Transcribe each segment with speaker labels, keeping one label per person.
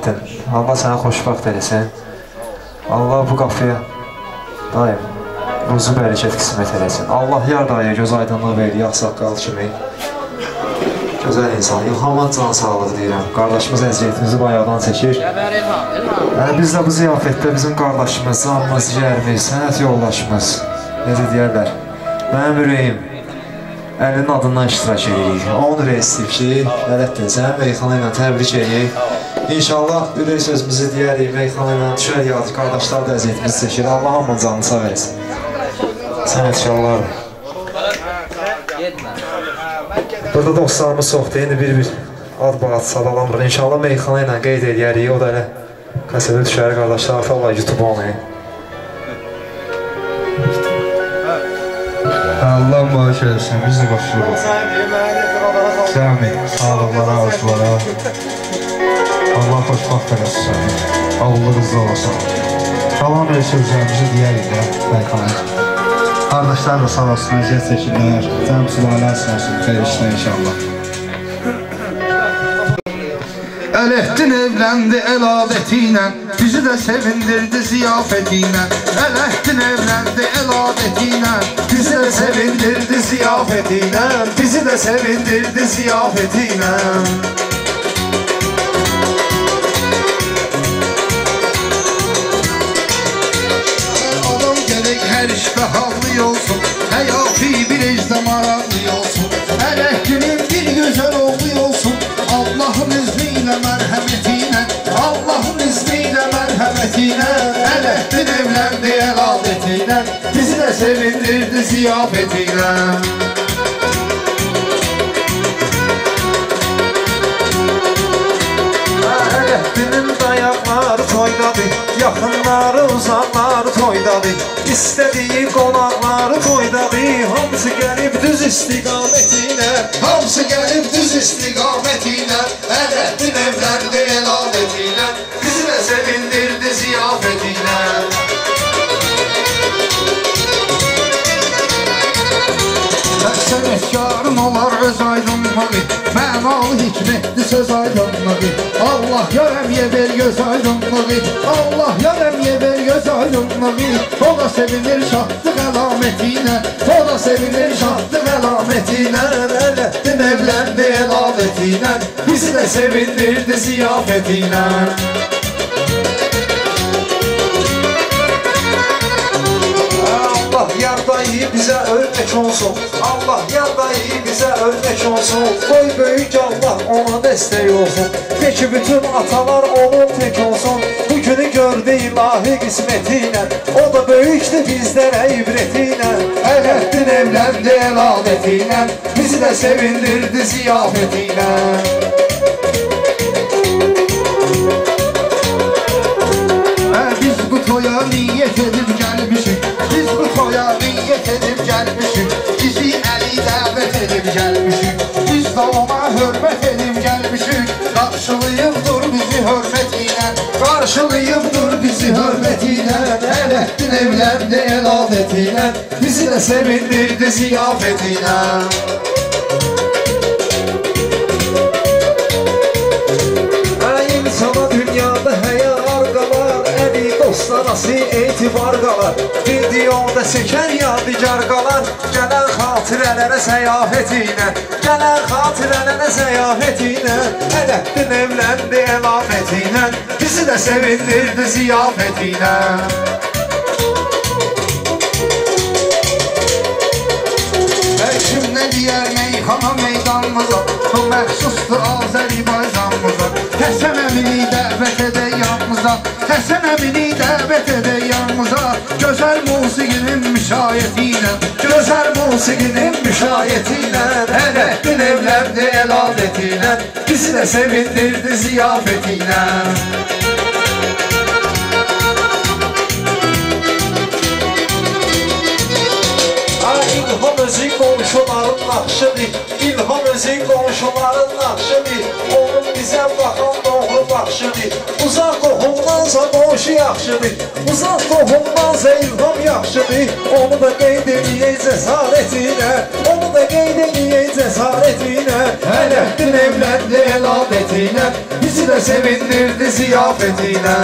Speaker 1: Allah sənə xoşbəxt eləsin. Allah bu qapıya daim ruzu bərəkət qismət eləsin. Allah yar dayıya göz aydınlığı verir, yaxsaqqal kimi. Gözəl insan, İlhamın can sağlığı deyirəm. Qardaşımız əziyyətimizi bayaqdan çəkir. Biz də bu ziyafətdə bizim qardaşımız, canımız, ciyərimiz, sənət yoldaşımız, necə deyərlər, mənim ürəyim əlinin adından iştirak edirik. Onun ürək istəyib ki, ələtdir, sənə Meyxana ilə təbrik edirik. İnşallah ürək sözümüzü deyərik, Meyxana ilə düşər yadır, qardaşlar da əziyyətimizi çəkir. Allah hamın canını sağ versin. Sənətkarlar. Burada dostlarımız çoxdur, indi bir-bir ad-bağat sadalamırıq. İnşallah Meyxana ilə qeyd edərik, o da elə qəsəbə düşəri qardaşlar, Allah YouTube olmayın.
Speaker 2: Allah bağış eləsin, biz də başlayırıq. Səmi, sağlıqlara, arzulara. Allah xoşbaxt eləsin səni. Allahınızda olasın. Salam elə sözlərimizi deyərik də, Meyxana. Qardaşlar da sağ olsun, əziyyət çəkirlər. Cəm sülalər sağ olsun, xeyr işlə inşallah. Ələhdin evləndi əladəti ilə, bizi də sevindirdi ziyafəti ilə. Ələhdin evləndi əladəti ilə, bizi də sevindirdi ziyafəti ilə. Bizi də sevindirdi ziyafəti ilə. Adam gerek hər işdə hallı olsun, həyatı bir ecdə maraqlı olsun. Ələhdinin bir gözəl oğlu olsun, Allah'ın izniyle merhametiyle, Allah'ın izniyle merhametiyle. Ələhdin evləndi əladətiyle, bizi də sevindirdi ziyafetiyle.
Speaker 1: Ələhdinin dayaqları toydadır, yaxınları uzaqları toydadır. İstədiyi qonaqları toydadır, hamısı gəlib düz istiqamətinə.
Speaker 2: Hamısı gəlib düz istiqamətinə. Ələhdin evləndi əladətilə, bizi də sevindirdi ziyafetilə. Sənətkarın olar öz aydınlığı, mənalı hikmətli söz aydınlığı. Allah yarəmiyə ver göz aydınlığı, Allah yarəmiyə ver göz aydınlığı. O da sevinir şahdıq əlamətinə, o da sevinir şahdıq əlamətinə. Ələhdin evləndi əladətinə, bizi də sevindirdi ziyafətinə.
Speaker 1: Allah yar dayı bizə örnek olsun, Allah yar dayı bizə örnek olsun. Qoy böyük Allah ona dəstək olsun, peki bütün atalar onun tek olsun. Bugünü gördü ilahi qismetiyle, o da böyükdür bizlərə ibretiyle.
Speaker 2: Ələhdin evləndi əladətilə, bizi də sevindirdi ziyafetilə. Biz bu toya niyyət edib gəlmişik, biz bu toya niyyət edib gəlmişik. Bizi əli dəvət edib gəlmişik, biz də ona hörmət edib gəlmişik. Qarşılayıbdır bizi hörmətilə, qarşılayıbdır bizi hörmətilə. Ələhdin evləndi əladətilə, bizi də sevindirdi ziyafetilə.
Speaker 1: İnsana dünyada həya arqalar, əli dostlarası etibar qalar. Videoda çəkər yadigar qalar, gələn xatirələrə səyahətinə, gələn xatirələrə səyahətinə. Ələhdin evləndi əlamətinə,
Speaker 2: bizi də sevindirdi ziyafetilə. Kimlə deyər Meyxana meydanımıza, bu məxsusdur Azərbaycanımıza. Həsən əmini dəvət edək yanımıza, Həsən əmini dəvət edək yanımıza. Gözəl musiqinin müşayiətilə, gözəl musiqinin müşayiətilə. Ələhdin evləndi əladətilə, bizi də sevindirdi ziyafetilə.
Speaker 1: İlham özü qonşuların naxşıdır, İlham özü qonşuların naxşıdır. Onun bizə baxan doğru baxşıdır. Uzaq qohumdansa qonşu yaxşıdır, uzaq qohumdansa ilham yaxşıdır. Onu da qeyd eləyək cəsarətinə, onu da qeyd eləyək cəsarətinə. Ələddin evləndi əlamətinə, bizi də sevindirdi ziyafətinə.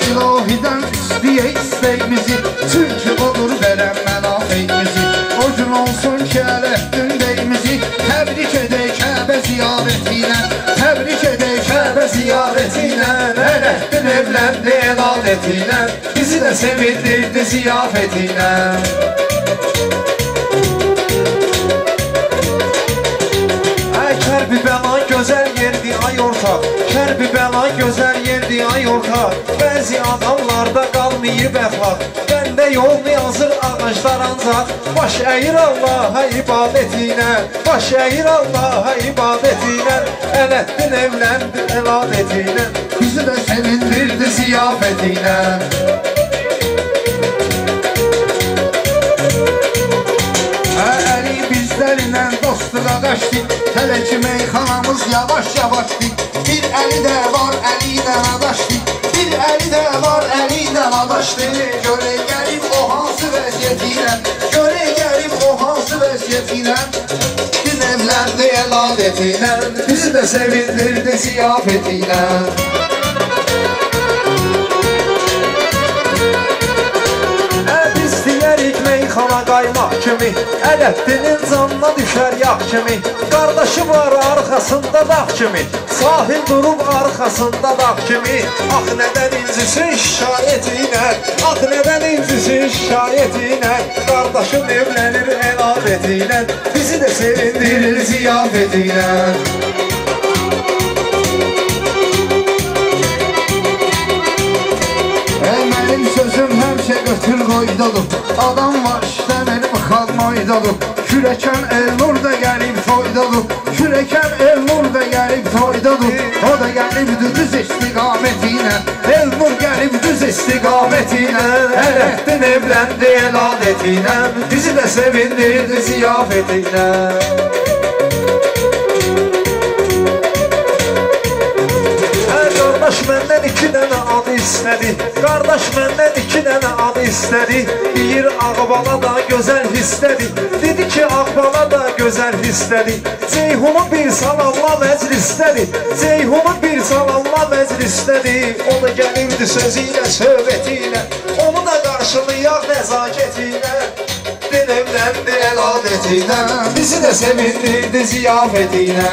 Speaker 2: İlahidən istəyək istəyimizi, çünki odur verən mənafeyimizi. O gün olsun ki, Ələddin beyimizi təbrik edək Kəbə ziyarətinə, təbrik edək Kəbə ziyarətinə. Ələddin evləndi əlamətinə, bizi də sevindirdi ziyafətinə.
Speaker 1: Kərbi bəlan gözəl yerdi ay ortaq, Kərbi bəlan gözəl yerdi ay ortaq. Bəzi adamlarda qalmayıb əxlaq, bəndə yolunu yazır ağaclar ancaq. Baş əyir Allaha ibadətinə, baş əyir Allaha ibadətinə. Ələddin evləndi əlamətinə,
Speaker 2: bizi də sevindirdi ziyafətinə. Əli bizlərlə dostluğa qaçdı, hələ ki meyxanamız yavaş-yavaşdı. Bir əli də var, əli ilə adaşdı, bir əli də var, əli ilə adaşdı. Görə gəlib o hansı vəziyyətinə, görə gəlib o hansı vəziyyətinə. Din evləndi əlamətinə, bizi də sevindirdi ziyafətinə.
Speaker 1: Meyxana qaymaq kimi, Ələddinin canına düşər yağ kimi. Qardaşı var arxasında dağ kimi, sahil durub arxasında dağ kimi. Ax nədən incisin şikayətinə, ax nədən incisin şikayətinə. Qardaşım evlənir əlamətinə, bizi də sevindirir ziyafətinə.
Speaker 2: Mənim sözüm həmşə götür qoydadır, adam var işləmir bıxal moydadır. Kürəkən Elnur da gəlib toydadır, kürəkən Elnur da gəlib toydadır. O da gəlib düz istiqamətinə, Elnur gəlib düz istiqamətinə.
Speaker 1: Ələddin evləndi əlamətinə, bizi də sevindirdi ziyafətinə. Qardaş məndən 2 dənə adı istədi, qardaş məndən 2 dənə adı istədi. Deyir Ağbala da gözəl hissədi, dedi ki Ağbala da gözəl hissədi. Ceyhunu bir salamla məclisdədi, Ceyhunu bir salamla məclisdədi. O da gəlirdi sözü ilə, söhbəti ilə, onu da qarşılayaq nəzakətinə. Din evləndi əlamətinə, bizi də sevindirdi ziyafətinə.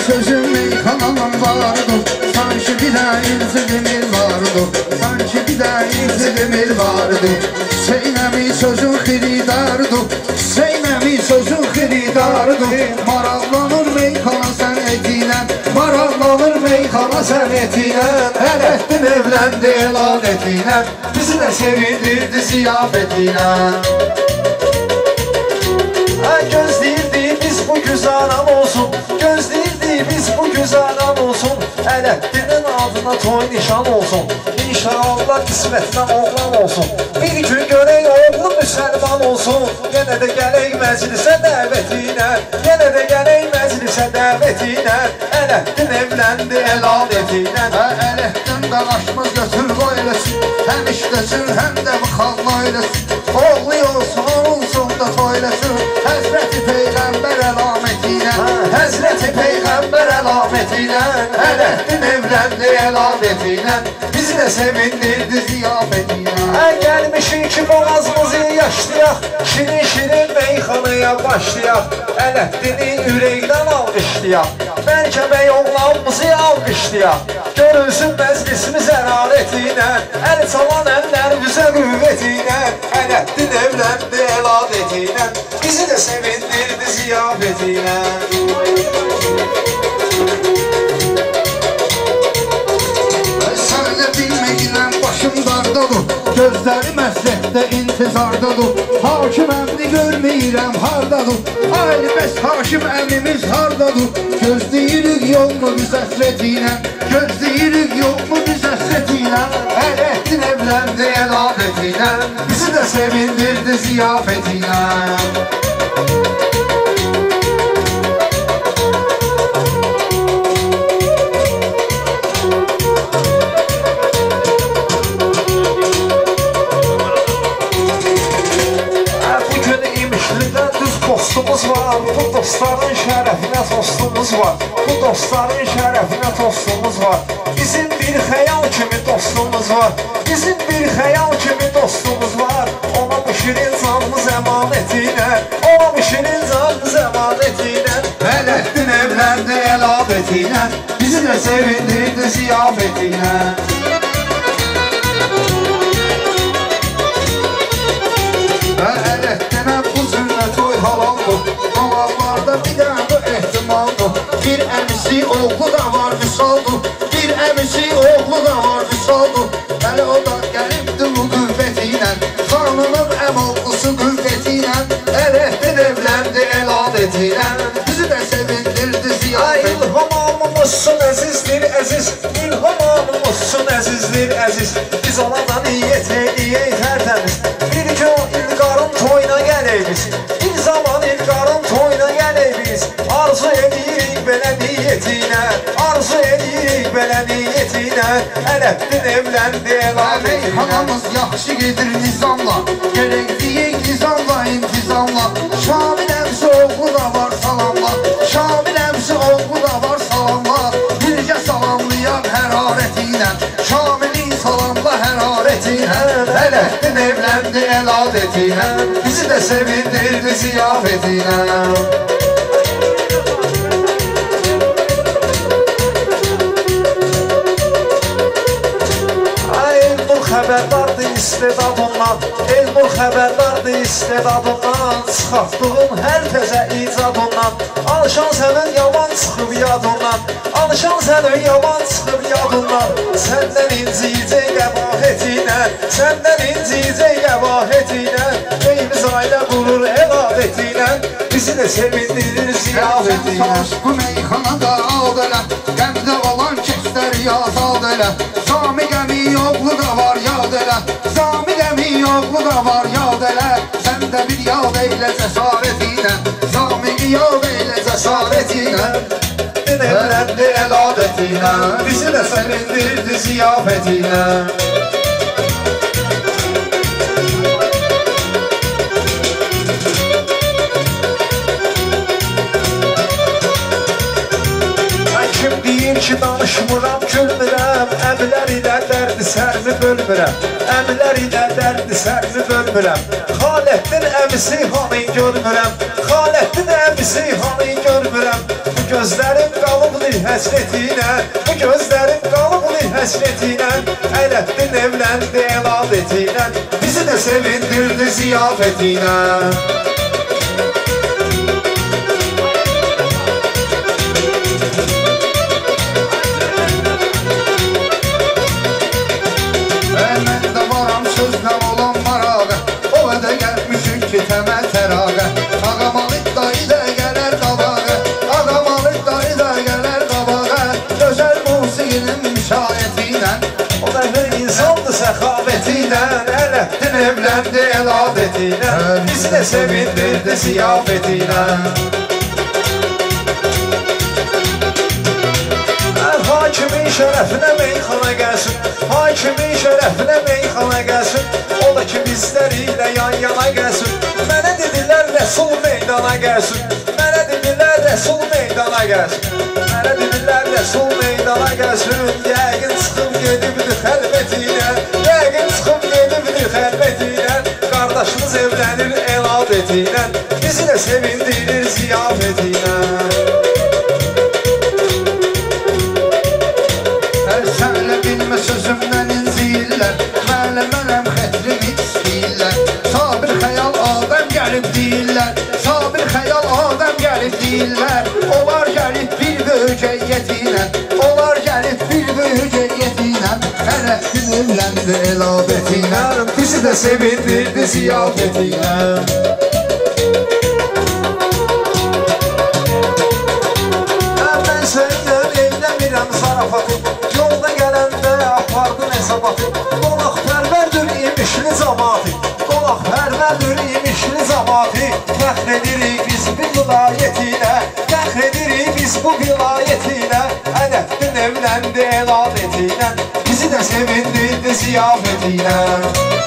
Speaker 2: Sözüm meyxanamın vardır, sanki bir də inzilimir vardır, sanki bir də inzilimir vardır. Hüseynəmi sözün xiridardır, Hüseynəmi sözün xiridardır. Maraqlanır meyxana sənətinə, maraqlanır meyxana sənətinə. Ələddin evləndi əlamətinə, bizi də sevindirdi ziyafətinə.
Speaker 1: Gözləyirdi biz bu güzaran olsun, gözləyirdi biz bu güzaran olsun. Ələddinin adına toy nişan olsun, İnşallah qismətinə oğlan olsun. Bir gün görək oğlu müsəlman olsun. Yenə də gələk məclisə dəvətinə, yenə də gələk məclisə dəvətinə. Ələddin evləndi əlamətinə.
Speaker 2: Ələddin qanaşmaz götür qoy eləsin, həm işləsin, həm də bıxalma eləsin. Oğlu olsun, olsun da toylasın, Həzrəti Peyğəmbər əlamətinə, Həzrəti Peyğəmbər əlamətinə. Ələddin evləndi əlamətinə, bizi də sevindirdi ziyafətinə.
Speaker 1: Gəlmişik ki boğazımızı yaşlayaq, şirin-şirin meyxanaya başlayaq. Ələddini ürəkdən alqışlayaq, bəlkə bəy oğlanımızı alqışlayaq. Görünsün məclisimiz ərarətinə, əl çalan əllər bizə qüvvətinə. Ələddin evləndi əlamətinə, bizi də sevindirdi ziyafətinə.
Speaker 2: Sənə bilməklə başım dardadır, göz gözləri məsləhətdə intizardadır. Hakim əmni görməyirəm hardadır. Aylı bəs hakim əmimiz hardadır? Gözləyirik yolunu biz əsrətinə, gözləyirik yolunu biz əsrətinə. Ələtdin evləndi el adətinə, bizi də sevindirdi ziyafətinə.
Speaker 1: Dostumuz var, bu dostların şərəfinə tostumuz var. Bu dostların şərəfinə tostumuz var. Bizim bir xəyal kimi dostumuz var. Bizim bir xəyal kimi dostumuz var. Ona bu şirin canımız əmanətinə, ona bu şirin canımız əmanətinə.
Speaker 2: Ələtdin evləndi el adətinə, bizi də sevindirdi ziyafətinə. Ələtdinə bu zülmə toy halaldır, halallarda bir də bu ehtimaldır. Bir əmisi oğlu da var vüsaldır, bir əmisi oğlu da var vüsaldır. Hələ o da gəlibdir bu qüvvətinə, xanının əmallısı qüvvətinə. Ələtdin evləndi el adətinə, bizi də sevindirdi ziyafətinə.
Speaker 1: İlham almışsın əzizdir əziz, İlham almışsın əzizdir əziz. Biz ona da niyyət eləyək tərtəmiz. Bir ki o İlqarın toyuna gələk biz, bir zaman İlqarın toyuna gələk biz. Arzu edirik belə niyyətinə, arzu edirik belə niyyətinə. Ələtdin evləndi el adətinə.
Speaker 2: Hanımız yaxşı gedir nizamla, gerək deyək nizamla, intizamla. Şamil əmsi oğlu da var salamla, Şamil əmsi oğlu da var salamla. Bircə salamlayaq hərarətinə, Şamilin salamla hərarətinə. Ələtdin evləndi el adətinə, bizi də sevindirdi ziyafətinə.
Speaker 1: Xəbərdardır istedadından, Elnur xəbərdardır istedadından. Çıxartdığın hər təzə icadından, alışan sənin yalan çıxıb yadından, alışan sənin yalan çıxıb yadından. Səndən inciyəcək qəbahetinə, səndən inciyəcək qəbahetinə. Beyimiz ailə qurur el adətinə, bizi də sevindirir ziyafətinə.
Speaker 2: Bu meyxanada ad elə, qəmdə olan kəslər yazad elə. Sami qəmi oğlu da var yad elə, Sami qəmi oğlu da var yad elə. Sən də bir yad eylə cəsarətinə, Sami yad eylə cəsarətinə. Evləndi el adətinə, bizi də sevindirdi ziyafətinə.
Speaker 1: Kim deyir ki danışmıram gülmürəm, əmilər ilə dərdi sərmi bölmürəm, əmilər ilə dərdi sərmi bölmürəm. Xalətdin əmisi hanın görmürəm, Xalətdin əmisi hanın görmürəm. Bu gözlərim qalıbdır həsretinə, bu gözlərim qalıbdır həsretinə. Ələtdin evləndi el adətinə, bizi də sevindirdi ziyafətinə. Təməl tərağı, Ağamalık dayı da gələr qabağa, Ağamalık dayı da gələr qabağa. Gözəl musiqinin müşahiyyətinə, o da bir insandır səxavətinə. Ələtdin evləndi el adətinə, bizi də sevindirdi ziyafətinə. Hakimin şərəfinə meyxana gəlsin, hakimin şərəfinə meyxana gəlsin. O da ki bizlər ilə yan yana gəlsin. Mənə dedilər Rəsul meydana gəlsin, mənə dedilər Rəsul meydana gəlsin, mənə dedilər Rəsul meydana gəlsin. Yəqin çıxıb gedibdir xəlbətinə, yəqin çıxıb gedibdir xəlbətinə. Qardaşımız evlənir el adətinə, bizi də sevindirir ziyafətinə.
Speaker 2: Sənlə bilmə sözümdən inciyirlər, mənəm xətrimi istəyirlər. Sabir xəyal adəm gəlib deyirlər, sabir xəyal adəm gəlib deyirlər. Onlar gəlib bir böyük əyyətinə, onlar gəlib bir böyük əyyətinə. Hələ Ələtdin evləndi elabetiyle, bizi de sevindirdi ziyafetiyle.
Speaker 1: Ben senden evlenmirəm zarafatı, yolda gələndə apardın hesabatı. Qonaq pərvərdir imişli zamatı, qonaq pərvərdir imişli zamatı. Fəxr edirik biz bu vilayetiyle, fəxr edirik biz bu vilayetiyle. Ələtdin evləndi elabetiyle, bizi de sevindirdi ziyafetiyle.